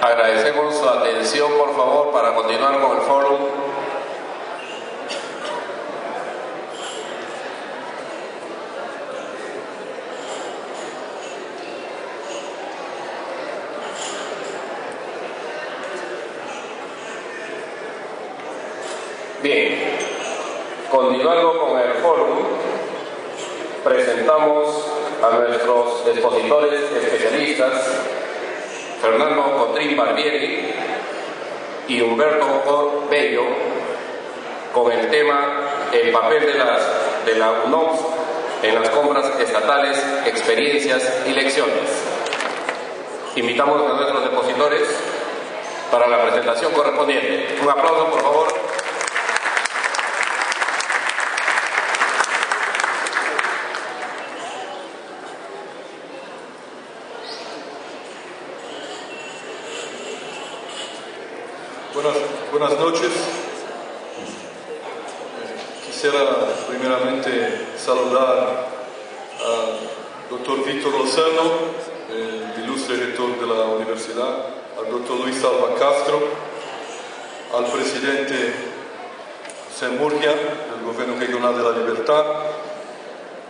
Agradecemos su atención, por favor, para continuar con el fórum. Bien, continuando con el fórum, presentamos a nuestros expositores especialistas, Fernando Cotrín Barbieri y Humberto Bello, con el tema el papel de la UNOPS en las compras estatales, experiencias y lecciones. Invitamos a nuestros expositores para la presentación correspondiente. Un aplauso, por favor. Buenas noches. Quisiera primeramente saludar al doctor Víctor Lozano, el ilustre rector de la universidad, al doctor Luis Alba Castro, al presidente José Murgia, del Gobierno Regional de la Libertad,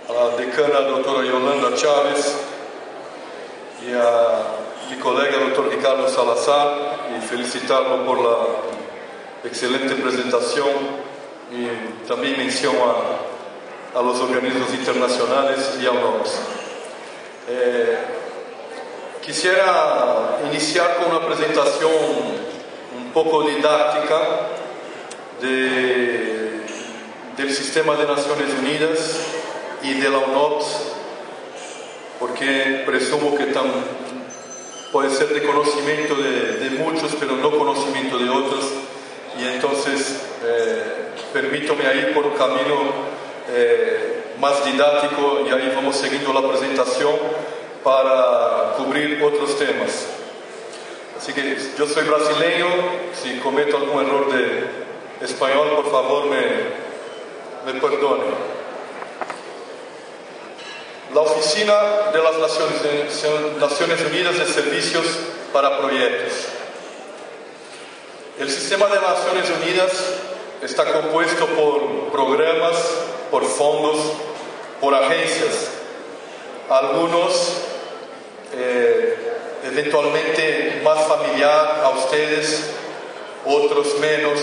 a la decana doctora Yolanda Chávez y a mi colega doctor Ricardo Salazar, y felicitarlo por la excelente presentación, y también mención a los organismos internacionales y a UNOPS. Quisiera iniciar con una presentación un poco didáctica del sistema de Naciones Unidas y de la UNOPS, porque presumo que puede ser de conocimiento de muchos, pero no conocimiento de otros, y entonces permítame ir por un camino más didáctico, y ahí vamos siguiendo la presentación para cubrir otros temas. Así que yo soy brasileño, si cometo algún error de español, por favor me perdone. La Oficina de las Naciones Unidas de Servicios para Proyectos. El sistema de Naciones Unidas está compuesto por programas, por fondos, por agencias. Algunos eventualmente más familiar a ustedes, otros menos.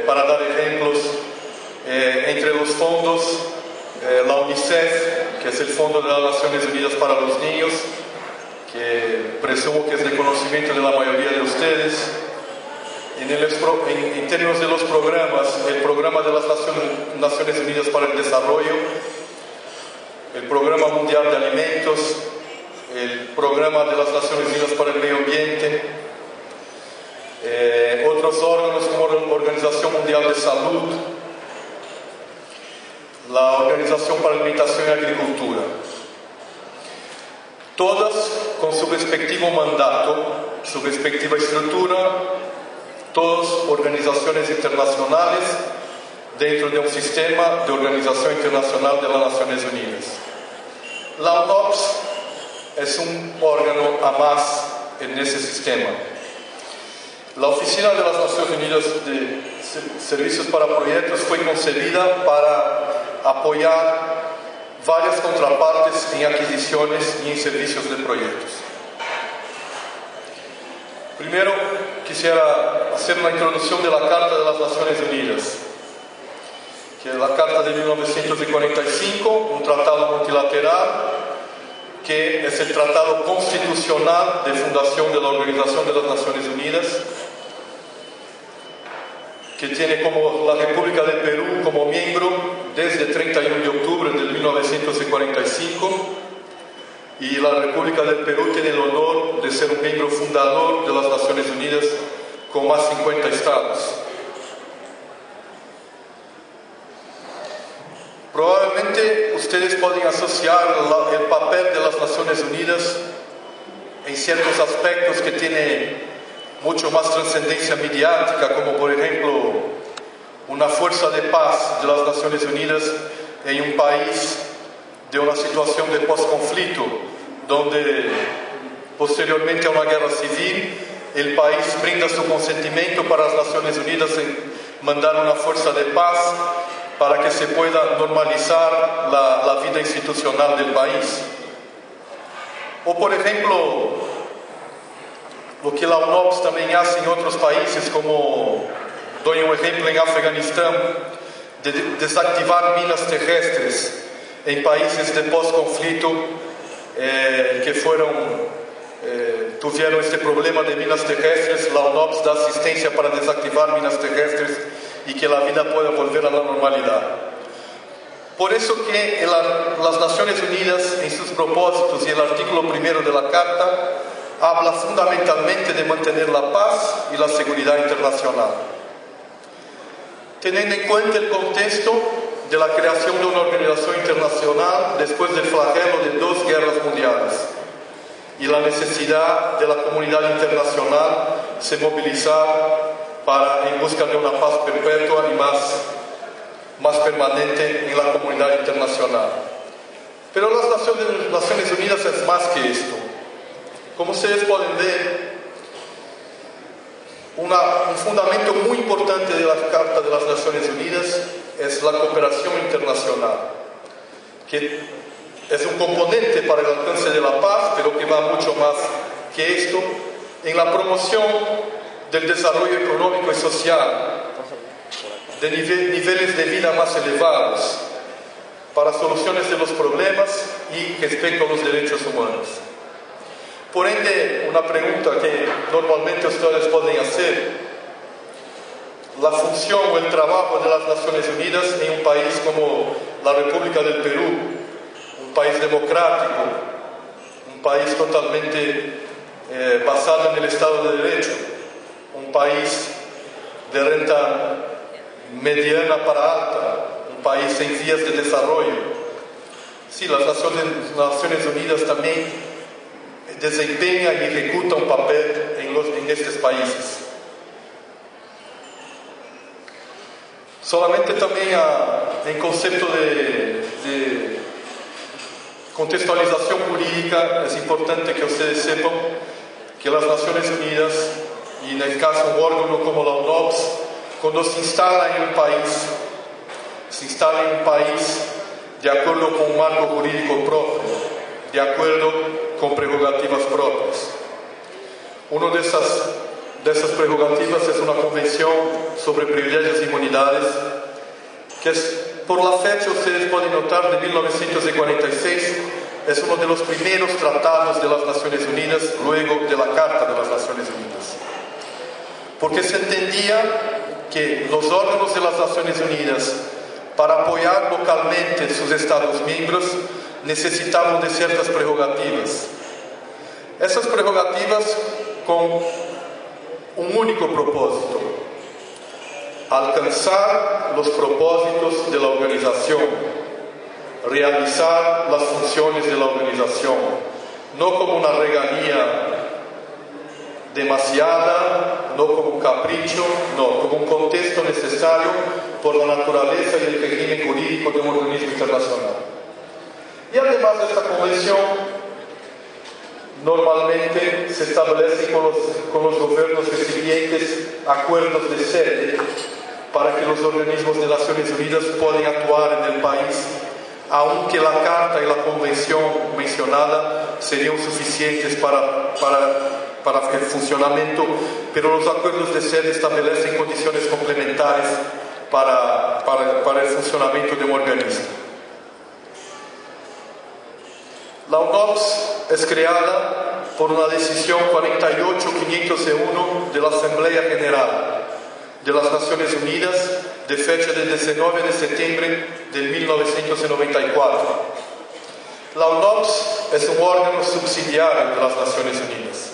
Para dar ejemplos, entre los fondos, la UNICEF, que es el Fondo de las Naciones Unidas para los Niños, que presumo que es de conocimiento de la mayoría de ustedes. En términos de los programas, el Programa de las Naciones Unidas para el Desarrollo, el Programa Mundial de Alimentos, el Programa de las Naciones Unidas para el Medio Ambiente, otros órganos como la Organización Mundial de Salud, la Organización para la Alimentación y Agricultura, todas con su respectivo mandato, su respectiva estructura, todas organizaciones internacionales dentro de un sistema de Organización Internacional de las Naciones Unidas. La UNOPS es un órgano a más en ese sistema. La Oficina de las Naciones Unidas de Servicios para Proyectos fue concebida para apoyar varias contrapartes en adquisiciones y en servicios de proyectos. Primero, quisiera hacer una introducción de la Carta de las Naciones Unidas, que es la Carta de 1945, un tratado multilateral que es el tratado constitucional de fundación de la Organización de las Naciones Unidas, que tiene como la República de Perú como miembro desde el 31 de octubre de 1945, y la República del Perú tiene el honor de ser un miembro fundador de las Naciones Unidas con más 50 estados. Probablemente ustedes pueden asociar el papel de las Naciones Unidas en ciertos aspectos que tiene mucho más trascendencia mediática, como por ejemplo una fuerza de paz de las Naciones Unidas en un país de una situación de posconflicto, donde posteriormente a una guerra civil, el país brinda su consentimiento para las Naciones Unidas en mandar una fuerza de paz para que se pueda normalizar la vida institucional del país. O, por ejemplo, lo que la UNOPS también hace en otros países, como doy un ejemplo en Afganistán, de desactivar minas terrestres en países de post-conflicto que tuvieron este problema de minas terrestres. La UNOPS da asistencia para desactivar minas terrestres y que la vida pueda volver a la normalidad. Por eso que las Naciones Unidas, en sus propósitos y el artículo 1 de la Carta, habla fundamentalmente de mantener la paz y la seguridad internacional. Teniendo en cuenta el contexto de la creación de una organización internacional después del flagelo de 2 guerras mundiales y la necesidad de la comunidad internacional se movilizar en busca de una paz perpetua y más permanente en la comunidad internacional. Pero las Naciones Unidas es más que esto. Como ustedes pueden ver, un fundamento muy importante de la Carta de las Naciones Unidas es la cooperación internacional, que es un componente para el alcance de la paz, pero que va mucho más que esto, en la promoción del desarrollo económico y social, de niveles de vida más elevados, para soluciones de los problemas y respecto a los derechos humanos. Por ende, una pregunta que normalmente ustedes pueden hacer: la función o el trabajo de las Naciones Unidas en un país como la República del Perú, un país democrático, un país totalmente basado en el Estado de Derecho, un país de renta mediana para alta, un país en vías de desarrollo. Sí, las Naciones Unidas también desempeña y ejecuta un papel en estos países. Solamente también en concepto de contextualización jurídica, es importante que ustedes sepan que las Naciones Unidas, y en el caso un órgano como la UNOPS, cuando se instala en un país, de acuerdo con un marco jurídico propio, de acuerdo con prerrogativas propias. Una de esas prerrogativas es una convención sobre privilegios y inmunidades, que por la fecha, ustedes pueden notar, de 1946, es uno de los primeros tratados de las Naciones Unidas, luego de la Carta de las Naciones Unidas. Porque se entendía que los órganos de las Naciones Unidas, para apoyar localmente sus Estados miembros, necesitaban de ciertas prerrogativas. Esas prerrogativas con un único propósito: alcanzar los propósitos de la organización, realizar las funciones de la organización, no como una regalía demasiada, no como un capricho, no, como un contexto necesario por la naturaleza y el régimen jurídico de un organismo internacional. Y además de esta convención, normalmente se establece con los gobiernos recipientes acuerdos de sede para que los organismos de Naciones Unidas puedan actuar en el país, aunque la Carta y la Convención mencionada serían suficientes para el funcionamiento, pero los acuerdos de sede establecen condiciones complementarias para el funcionamiento de un organismo. La UNOPS es creada por una decisión 48.501 de la Asamblea General de las Naciones Unidas, de fecha del 19 de septiembre de 1994. La UNOPS es un órgano subsidiario de las Naciones Unidas.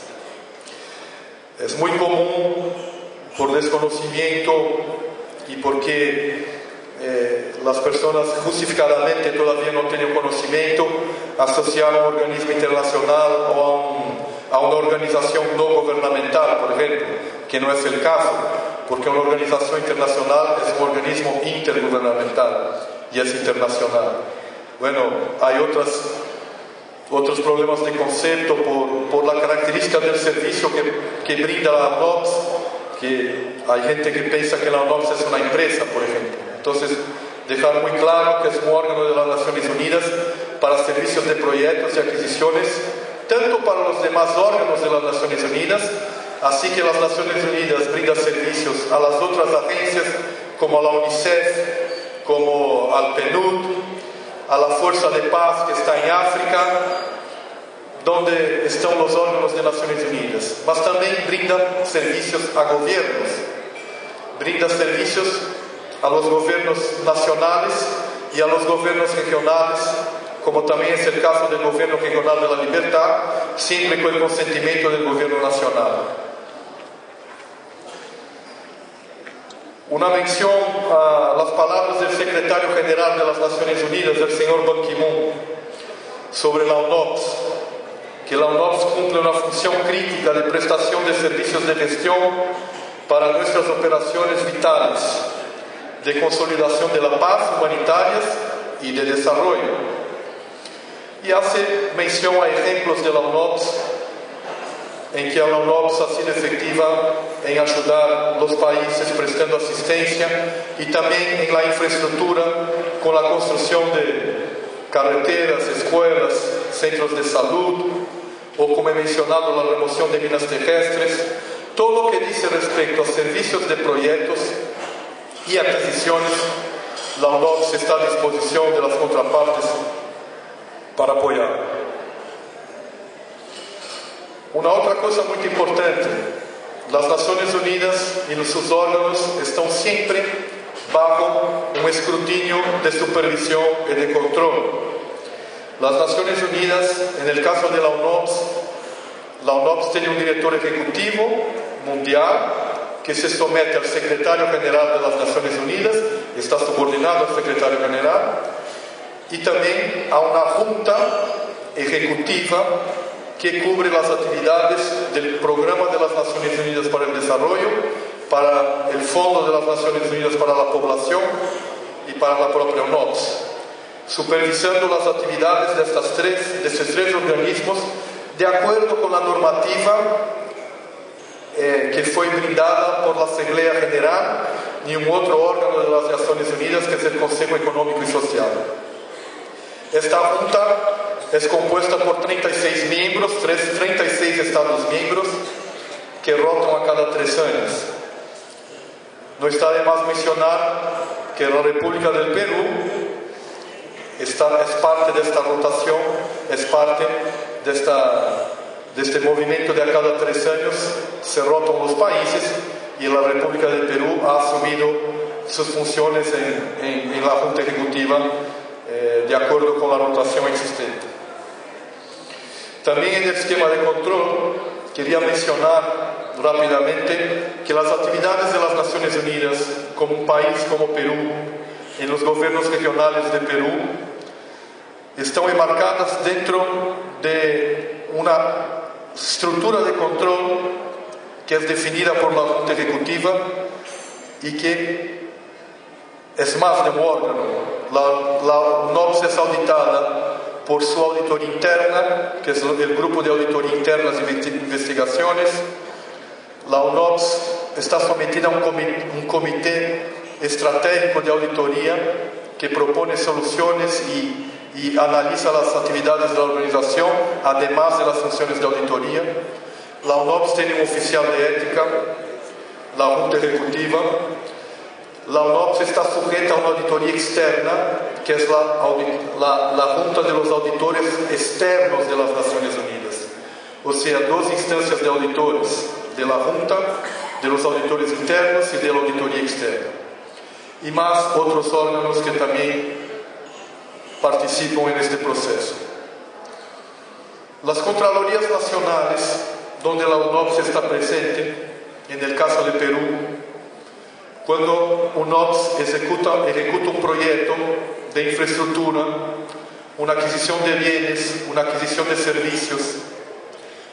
Es muy común, por desconocimiento y porque las personas justificadamente todavía no tienen conocimiento, asociar a un organismo internacional o a una organización no gubernamental, por ejemplo, que no es el caso, porque una organización internacional es un organismo intergubernamental y es internacional. Bueno, hay otros problemas de concepto por la característica del servicio que brinda la UNOPS, que hay gente que piensa que la UNOPS es una empresa, por ejemplo. Entonces, dejar muy claro que es un órgano de las Naciones Unidas para servicios de proyectos y adquisiciones, tanto para los demás órganos de las Naciones Unidas, así que las Naciones Unidas brindan servicios a las otras agencias, como a la UNICEF, como al PNUD, a la Fuerza de Paz que está en África, donde están los órganos de Naciones Unidas. Mas también brinda servicios a gobiernos, brinda servicios a los gobiernos nacionales y a los gobiernos regionales, como también es el caso del Gobierno Regional de la Libertad, siempre con el consentimiento del Gobierno Nacional. Una mención a las palabras del Secretario General de las Naciones Unidas, el señor Ban Ki-moon, sobre la UNOPS, que la UNOPS cumple una función crítica de prestación de servicios de gestión para nuestras operaciones vitales, de consolidación de la paz, humanitarias y de desarrollo. Y hace mención a ejemplos de la UNOPS en que la UNOPS ha sido efectiva en ayudar a los países prestando asistencia y también en la infraestructura con la construcción de carreteras, escuelas, centros de salud, o como he mencionado, la remoción de minas terrestres, todo lo que dice respecto a servicios de proyectos y adquisiciones. La UNOPS está a disposición de las contrapartes para apoyar. Una otra cosa muy importante, las Naciones Unidas y sus órganos están siempre bajo un escrutinio de supervisión y de control. Las Naciones Unidas, en el caso de la UNOPS tiene un director ejecutivo mundial que se somete al secretario general de las Naciones Unidas, está subordinado al secretario general, y también a una junta ejecutiva que cubre las actividades del Programa de las Naciones Unidas para el Desarrollo, para el Fondo de las Naciones Unidas para la Población y para la propia UNOPS, supervisando las actividades de estos tres organismos de acuerdo con la normativa que fue brindada por la Asamblea General y un otro órgano de las Naciones Unidas, que es el Consejo Económico y Social. Esta junta es compuesta por 36 miembros, 36 Estados miembros, que rotan a cada 3 años. No está de más mencionar que la República del Perú es parte de esta rotación, es parte de este movimiento de a cada 3 años se rotan los países, y la República del Perú ha asumido sus funciones en la Junta Ejecutiva de acuerdo con la rotación existente. También en el esquema de control quería mencionar rápidamente que las actividades de las Naciones Unidas, como un país como Perú, en los gobiernos regionales de Perú, están enmarcadas dentro de una estructura de control que es definida por la Junta Ejecutiva y que es más de un órgano. La UNOPS es auditada por su auditoría interna, que es el Grupo de Auditoría Internas y Investigaciones. La UNOPS está sometida a un comité estratégico de auditoría que propone soluciones y analiza las actividades de la organización, además de las funciones de auditoría. La UNOPS tiene un oficial de ética, la Junta Ejecutiva. La UNOPS está sujeta a una auditoría externa, que es la Junta de los Auditores Externos de las Naciones Unidas. O sea, 2 instancias de auditores, de la Junta, de los auditores internos y de la auditoría externa. Y más otros órganos que también participan en este proceso. Las Contralorías Nacionales, donde la UNOPS está presente, en el caso de Perú, cuando UNOPS ejecuta un proyecto de infraestructura, una adquisición de bienes, una adquisición de servicios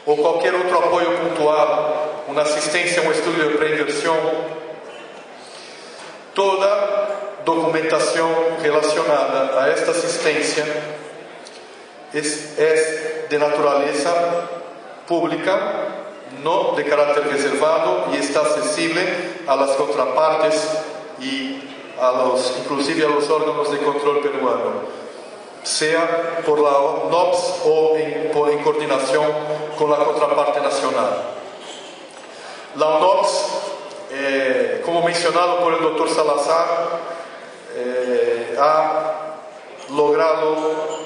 o cualquier otro apoyo puntual, una asistencia, un estudio de preinversión, toda documentación relacionada a esta asistencia es de naturaleza pública, no de carácter reservado, y está accesible a las contrapartes y inclusive a los órganos de control peruano, sea por la ONOPS o en coordinación con la contraparte nacional. La ONOPS, como mencionado por el doctor Salazar, ha logrado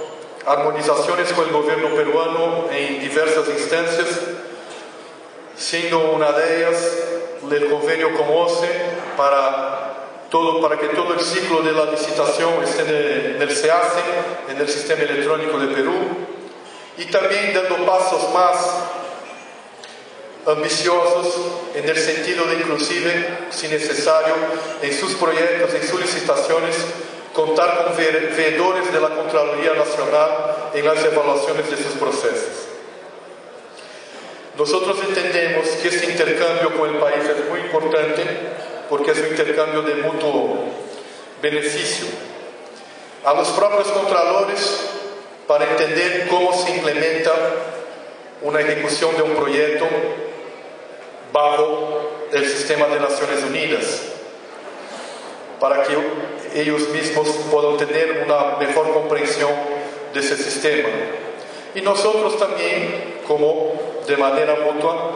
armonizaciones con el gobierno peruano en diversas instancias, siendo una de ellas el convenio con OCE para que todo el ciclo de la licitación esté en el SEACE, en el Sistema Electrónico de Perú, y también dando pasos más ambiciosos en el sentido de inclusive, si necesario, en sus proyectos, en sus licitaciones, contar con veedores de la Contraloría Nacional en las evaluaciones de sus procesos. Nosotros entendemos que este intercambio con el país es muy importante porque es un intercambio de mutuo beneficio. A los propios contralores, para entender cómo se implementa una ejecución de un proyecto bajo el sistema de Naciones Unidas, para que ellos mismos puedan tener una mejor comprensión de ese sistema. Y nosotros también, como de manera mutua,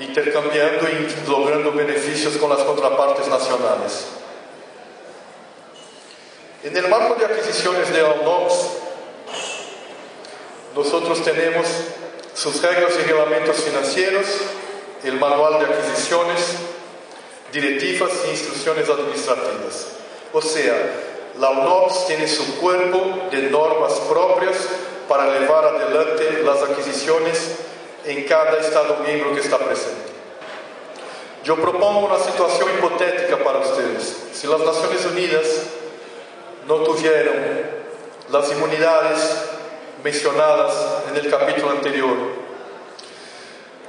intercambiando y logrando beneficios con las contrapartes nacionales. En el marco de adquisiciones de ONOPS, nosotros tenemos sus reglas y reglamentos financieros, el manual de adquisiciones, directivas e instrucciones administrativas. O sea, la ONOPS tiene su cuerpo de normas propias para llevar adelante las adquisiciones en cada Estado miembro que está presente. Yo propongo una situación hipotética para ustedes. Si las Naciones Unidas no tuvieran las inmunidades mencionadas en el capítulo anterior,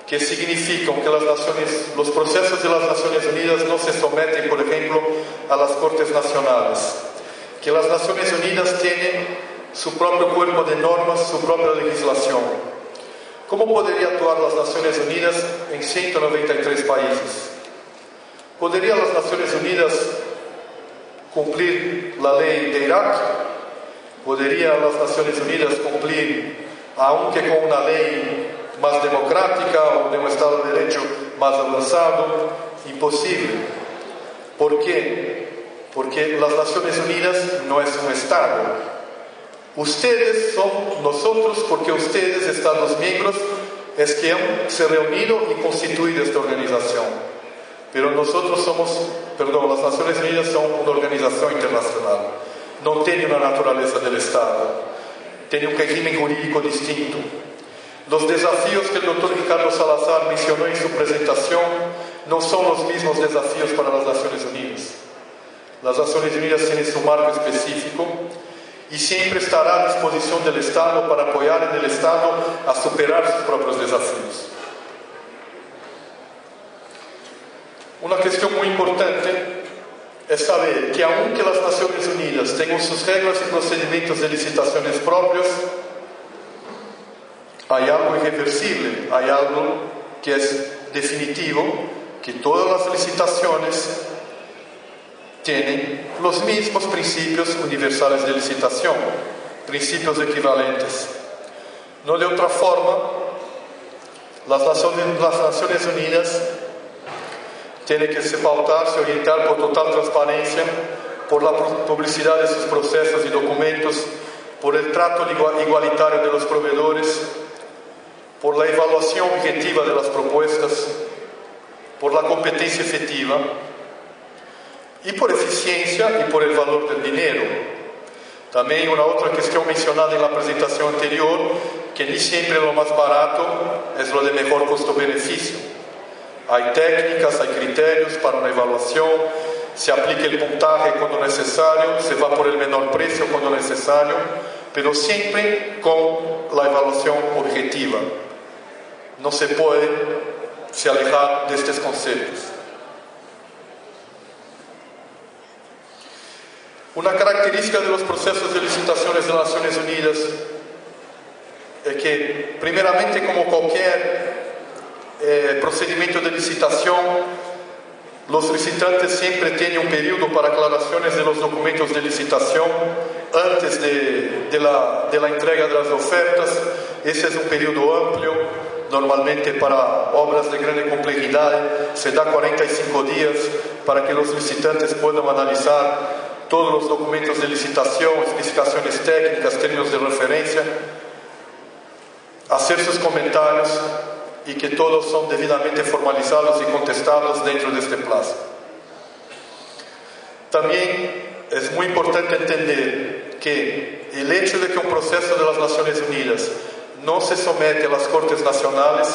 que significan que los procesos de las Naciones Unidas no se someten, por ejemplo, a las Cortes Nacionales, que las Naciones Unidas tienen su propio cuerpo de normas, su propia legislación. ¿Cómo podría actuar las Naciones Unidas en 193 países? ¿Podrían las Naciones Unidas cumplir la ley de Irak? ¿Podrían las Naciones Unidas cumplir, aunque con una ley más democrática o de un Estado de Derecho más avanzado? Imposible. ¿Por qué? Porque las Naciones Unidas no es un Estado. Ustedes son nosotros porque ustedes, Estados miembros, es que han se reunido y constituido esta organización. Pero nosotros las Naciones Unidas son una organización internacional. No tiene una naturaleza del Estado. Tiene un régimen jurídico distinto. Los desafíos que el doctor Ricardo Salazar mencionó en su presentación no son los mismos desafíos para las Naciones Unidas. Las Naciones Unidas tienen su marco específico y siempre estará a disposición del Estado para apoyar en el Estado a superar sus propios desafíos. Una cuestión muy importante es saber que aunque las Naciones Unidas tengan sus reglas y procedimientos de licitaciones propios, hay algo irreversible, hay algo que es definitivo, que todas las licitaciones tienen los mismos principios universales de licitación, principios equivalentes. No de otra forma, las Naciones Unidas tienen que se pautar, se orientar por total transparencia, por la publicidad de sus procesos y documentos, por el trato igualitario de los proveedores, por la evaluación objetiva de las propuestas, por la competencia efectiva, y por eficiencia y por el valor del dinero. También una otra cuestión mencionada en la presentación anterior, que ni siempre lo más barato es lo de mejor costo-beneficio. Hay técnicas, hay criterios para una evaluación, se aplica el puntaje cuando necesario, se va por el menor precio cuando necesario, pero siempre con la evaluación objetiva. No se puede alejar de estos conceptos. Una característica de los procesos de licitaciones de las Naciones Unidas es que, primeramente, como cualquier procedimiento de licitación, los licitantes siempre tienen un periodo para aclaraciones de los documentos de licitación antes de la entrega de las ofertas. Ese es un periodo amplio, normalmente para obras de gran complejidad se da 45 días para que los licitantes puedan analizar todos los documentos de licitación, especificaciones técnicas, términos de referencia, hacer sus comentarios y que todos son debidamente formalizados y contestados dentro de este plazo. También es muy importante entender que el hecho de que un proceso de las Naciones Unidas no se somete a las Cortes Nacionales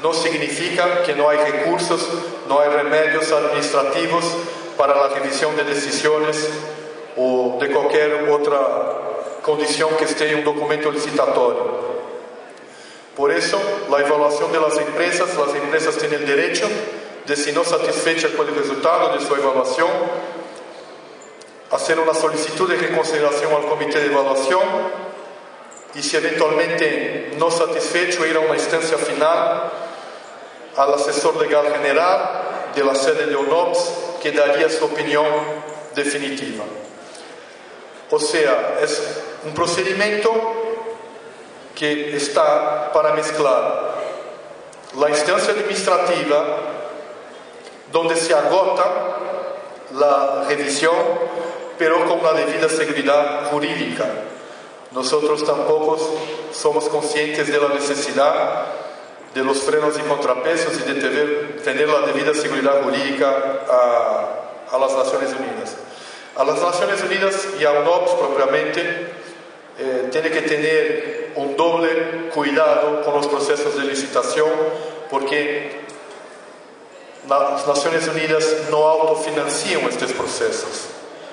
no significa que no hay recursos, no hay remedios administrativos para la revisión de decisiones o de cualquier otra condición que esté en un documento licitatorio. Por eso, la evaluación de las empresas tienen el derecho de, si no satisfechas con el resultado de su evaluación, hacer una solicitud de reconsideración al comité de evaluación y, si eventualmente no satisfecho, ir a una instancia final al asesor legal general de la sede de UNOPS, que daría su opinión definitiva. O sea, es un procedimiento que está para mezclar la instancia administrativa, donde se agota la revisión, pero con la debida seguridad jurídica. Nosotros tampoco somos conscientes de la necesidad de los frenos y contrapesos y de tener la debida seguridad jurídica a las Naciones Unidas. A las Naciones Unidas y a UNOPS propiamente tiene que tener un doble cuidado con los procesos de licitación, porque las Naciones Unidas no autofinancian estos procesos.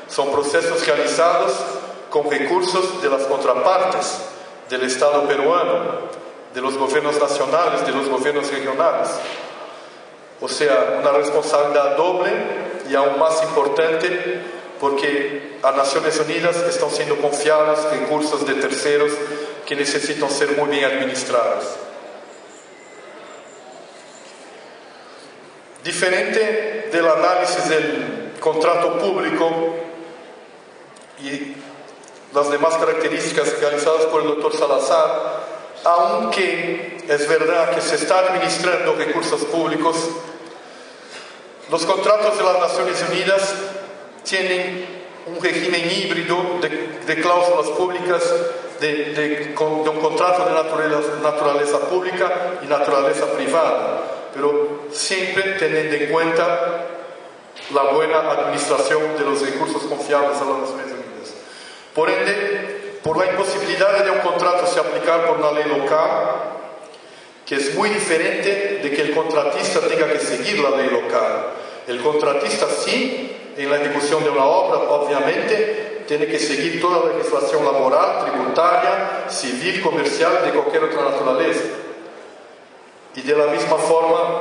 Son procesos realizados con recursos de las contrapartes, del Estado peruano, de los gobiernos nacionales, de los gobiernos regionales. O sea, una responsabilidad doble y aún más importante, porque a Naciones Unidas están siendo confiados recursos de terceros que necesitan ser muy bien administrados. Diferente del análisis del contrato público y las demás características realizadas por el doctor Salazar, aunque es verdad que se está administrando recursos públicos, los contratos de las Naciones Unidas tienen un régimen híbrido de cláusulas públicas, de un contrato de naturaleza pública y naturaleza privada, pero siempre teniendo en cuenta la buena administración de los recursos confiables a las Naciones Unidas. Por ende, por la imposibilidad de un contrato se aplicar por una ley local, que es muy diferente de que el contratista tenga que seguir la ley local. El contratista sí, en la ejecución de una obra, obviamente, tiene que seguir toda la legislación laboral, tributaria, civil, comercial, de cualquier otra naturaleza. Y de la misma forma,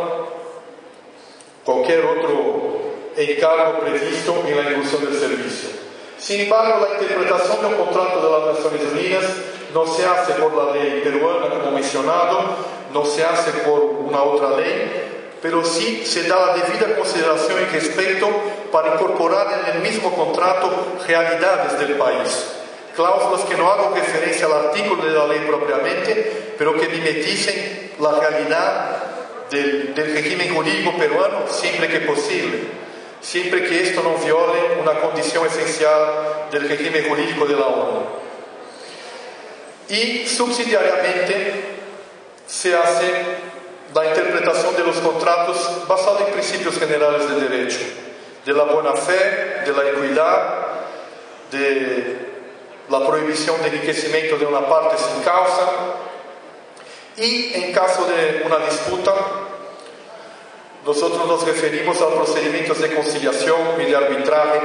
cualquier otro encargo previsto en la ejecución del servicio. Sin embargo, la interpretación de un contrato de las Naciones Unidas no se hace por la ley peruana, como mencionado, no se hace por una otra ley, pero sí se da la debida consideración y respeto para incorporar en el mismo contrato realidades del país. Cláusulas que no hagan referencia al artículo de la ley propiamente, pero que mimeticen la realidad del régimen jurídico peruano siempre que posible, siempre que esto no viole una condición esencial del régimen jurídico de la ONU. Y subsidiariamente se hace la interpretación de los contratos basada en principios generales de derecho, de la buena fe, de la equidad, de la prohibición de enriquecimiento de una parte sin causa, y en caso de una disputa, nosotros nos referimos a procedimientos de conciliación y de arbitraje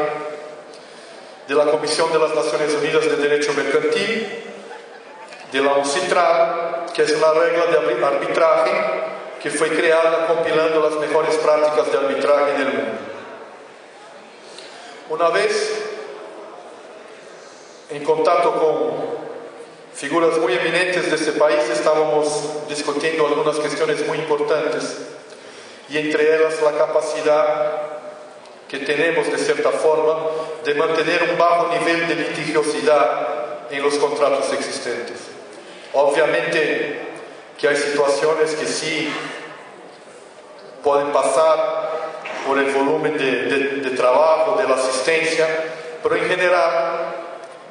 de la Comisión de las Naciones Unidas de Derecho Mercantil, de la UNCITRAL, que es una regla de arbitraje que fue creada compilando las mejores prácticas de arbitraje del mundo. Una vez en contacto con figuras muy eminentes de este país, estábamos discutiendo algunas cuestiones muy importantes, y entre ellas la capacidad que tenemos, de cierta forma, de mantener un bajo nivel de litigiosidad en los contratos existentes. Obviamente que hay situaciones que sí pueden pasar por el volumen de trabajo, de la asistencia, pero en general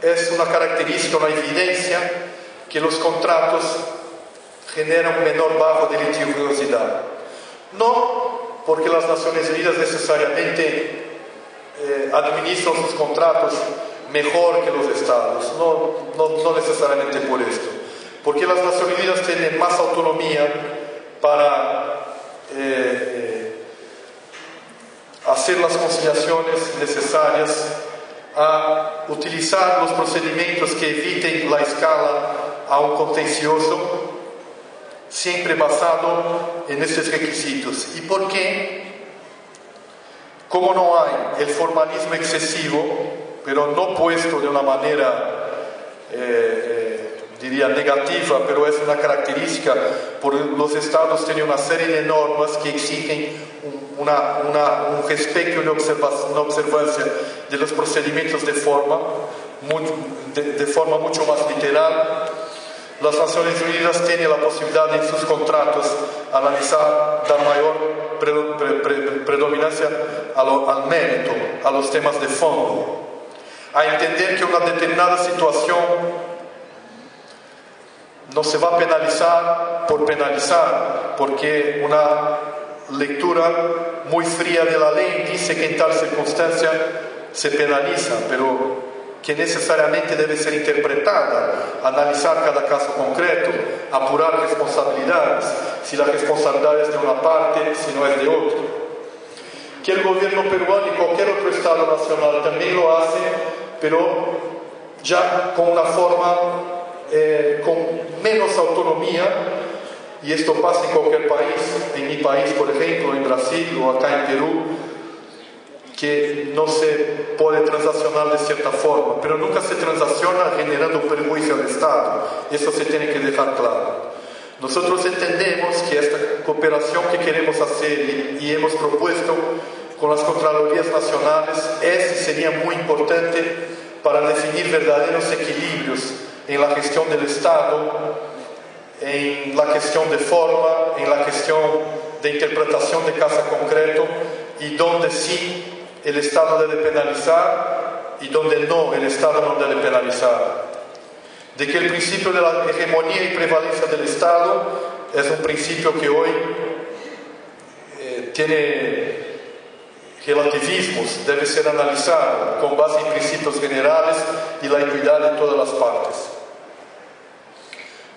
es una característica, una evidencia que los contratos generan un menor bajo de litigiosidad. No porque las Naciones Unidas necesariamente administran sus contratos mejor que los estados, no necesariamente por esto, porque las Naciones Unidas tienen más autonomía para hacer las conciliaciones necesarias, a utilizar los procedimientos que eviten la escala a un contencioso, siempre basado en estos requisitos. ¿Y por qué? Como no hay el formalismo excesivo, pero no puesto de una manera, diría negativa, pero es una característica, por los estados tienen una serie de normas que exigen un respeto y una observancia de los procedimientos de forma mucho más literal. Las Naciones Unidas tienen la posibilidad de, en sus contratos, analizar, dar mayor predominancia al mérito, a los temas de fondo, a entender que una determinada situación no se va a penalizar por penalizar, porque una lectura muy fría de la ley dice que en tal circunstancia se penaliza, pero que necesariamente debe ser interpretada, analizar cada caso concreto, apurar responsabilidades, si la responsabilidad es de una parte, si no es de otra. Que el gobierno peruano y cualquier otro Estado nacional también lo hace, pero ya con una forma, con menos autonomía, y esto pasa en cualquier país, en mi país por ejemplo, en Brasil o acá en Perú, que no se puede transaccionar de cierta forma, pero nunca se transacciona generando un perjuicio al Estado. Eso se tiene que dejar claro. Nosotros entendemos que esta cooperación que queremos hacer y hemos propuesto con las Contralorías Nacionales es y sería muy importante para definir verdaderos equilibrios en la gestión del Estado, en la gestión de forma, en la gestión de interpretación de caso concreto, y donde sí el Estado debe penalizar y donde no, el Estado no debe penalizar. De que el principio de la hegemonía y prevalencia del Estado es un principio que hoy tiene relativismos, debe ser analizado con base en principios generales y la equidad de todas las partes.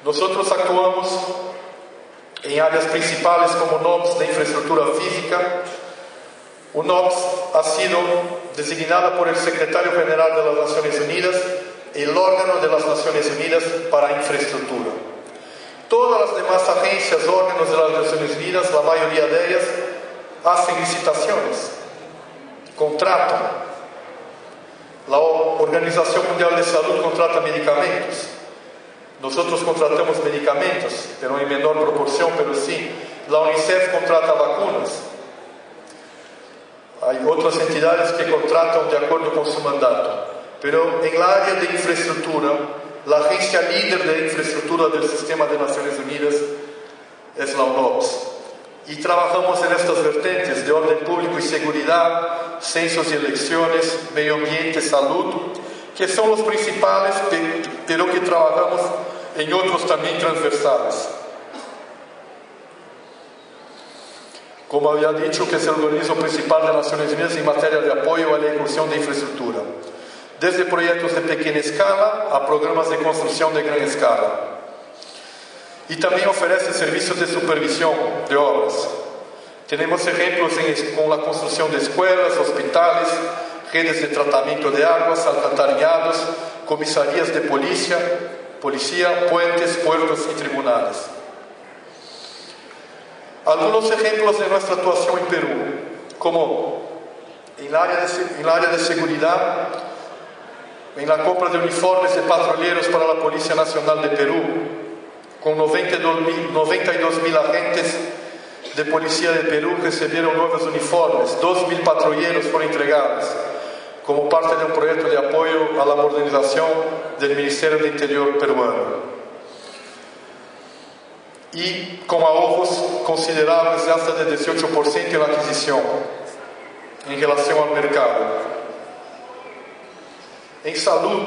Nosotros actuamos en áreas principales como NOPS de infraestructura física. UNOPS ha sido designada por el Secretario General de las Naciones Unidas el órgano de las Naciones Unidas para infraestructura. Todas las demás agencias, órganos de las Naciones Unidas, la mayoría de ellas, hacen licitaciones, contratan. La Organización Mundial de Salud contrata medicamentos. Nosotros contratamos medicamentos, pero en menor proporción, pero sí. La UNICEF contrata vacunas. Hay otras entidades que contratan de acuerdo con su mandato. Pero en la área de infraestructura, la agencia líder de infraestructura del sistema de Naciones Unidas es la UNOPS. Y trabajamos en estas vertientes de orden público y seguridad, censos y elecciones, medio ambiente, salud, que son los principales, pero que trabajamos en otros también transversales. Como había dicho, que es el organismo principal de Naciones Unidas en materia de apoyo a la ejecución de infraestructura, desde proyectos de pequeña escala a programas de construcción de gran escala. Y también ofrece servicios de supervisión de obras. Tenemos ejemplos con la construcción de escuelas, hospitales, redes de tratamiento de aguas, alcantarillados, comisarías de policía, puentes, puertos y tribunales. Algunos ejemplos de nuestra actuación en Perú, como en el área de seguridad, en la compra de uniformes de patrulleros para la Policía Nacional de Perú, con 92.000 agentes de Policía de Perú recibieron nuevos uniformes, 2.000 patrulleros fueron entregados, como parte de un proyecto de apoyo a la modernización del Ministerio del Interior peruano. Y con ahorros considerables de hasta de 18% en la adquisición en relación al mercado. En salud,